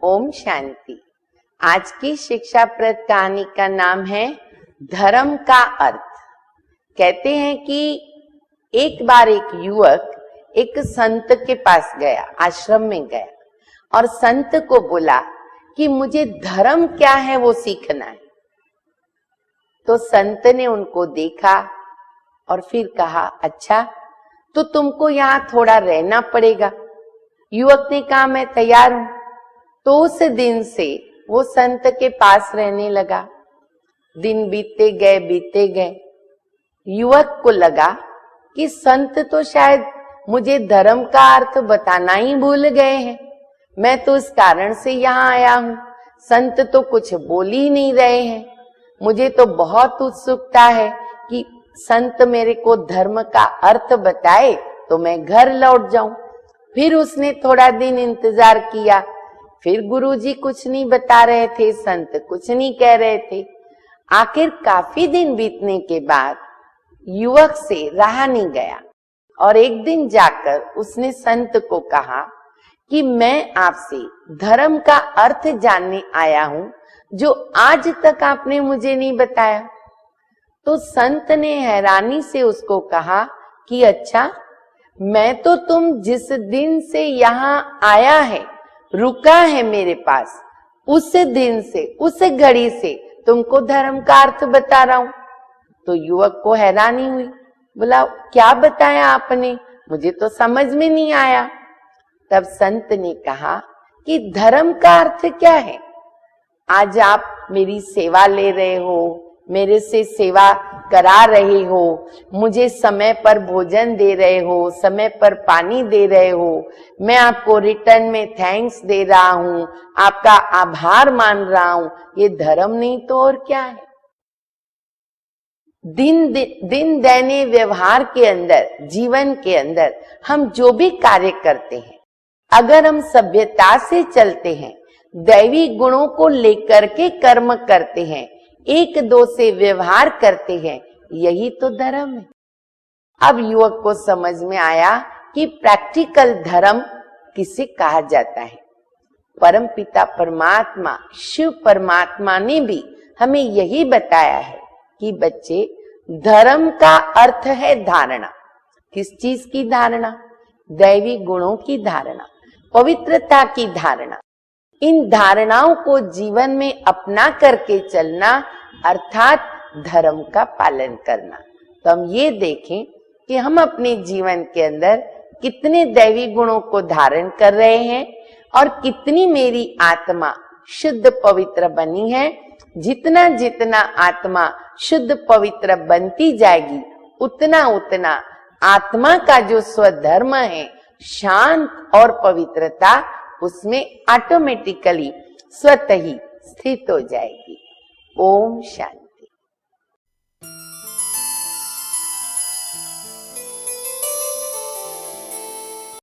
ओम शांति। आज की शिक्षाप्रद कहानी का नाम है धर्म का अर्थ। कहते हैं कि एक बार एक युवक एक संत के पास गया, आश्रम में गया और संत को बोला कि मुझे धर्म क्या है वो सीखना है। तो संत ने उनको देखा और फिर कहा, अच्छा तो तुमको यहाँ थोड़ा रहना पड़ेगा। युवक ने कहा, मैं तैयार हूं। तो उस दिन से वो संत के पास रहने लगा। दिन बीतते गए। युवक को लगा कि संत तो शायद मुझे धर्म का अर्थ बताना ही भूल गए हैं। मैं तो इस कारण से यहाँ आया हूँ, संत तो कुछ बोल ही नहीं रहे हैं। मुझे तो बहुत उत्सुकता है कि संत मेरे को धर्म का अर्थ बताए तो मैं घर लौट जाऊं। फिर उसने थोड़ा दिन इंतजार किया, फिर गुरुजी कुछ नहीं बता रहे थे, संत कुछ नहीं कह रहे थे। आखिर काफी दिन बीतने के बाद युवक से रहा नहीं गया और एक दिन जाकर उसने संत को कहा कि मैं आपसे धर्म का अर्थ जानने आया हूं जो आज तक आपने मुझे नहीं बताया। तो संत ने हैरानी से उसको कहा कि अच्छा, मैं तो तुम जिस दिन से यहाँ आया है, रुका है मेरे पास, उस दिन से, उस घड़ी से तुमको धर्म का अर्थ बता रहा हूं। तो युवक को हैरानी हुई, बोला क्या बताया आपने, मुझे तो समझ में नहीं आया। तब संत ने कहा कि धर्म का अर्थ क्या है। आज आप मेरी सेवा ले रहे हो, मेरे से सेवा करा रहे हो, मुझे समय पर भोजन दे रहे हो, समय पर पानी दे रहे हो, मैं आपको रिटर्न में थैंक्स दे रहा हूं, आपका आभार मान रहा हूं। ये धर्म नहीं तो और क्या है। दिन दैनिक व्यवहार के अंदर, जीवन के अंदर हम जो भी कार्य करते हैं, अगर हम सभ्यता से चलते हैं, दैवी गुणों को लेकर के कर्म करते हैं, एक दो से व्यवहार करते हैं, यही तो धर्म है। अब युवक को समझ में आया कि प्रैक्टिकल धर्म किसे कहा जाता है। परमपिता परमात्मा, शिव परमात्मा ने भी हमें यही बताया है कि बच्चे, धर्म का अर्थ है धारणा। किस चीज की धारणा? दैवी गुणों की धारणा, पवित्रता की धारणा। इन धारणाओं को जीवन में अपना करके चलना अर्थात धर्म का पालन करना। तो हम ये देखें कि हम अपने जीवन के अंदर कितने दैवी गुणों को धारण कर रहे हैं और कितनी मेरी आत्मा शुद्ध पवित्र बनी है। जितना जितना आत्मा शुद्ध पवित्र बनती जाएगी, उतना उतना आत्मा का जो स्वधर्म है, शांत और पवित्रता, उसमें ऑटोमेटिकली स्वतः ही स्थित हो जाएगी। ओम शांति।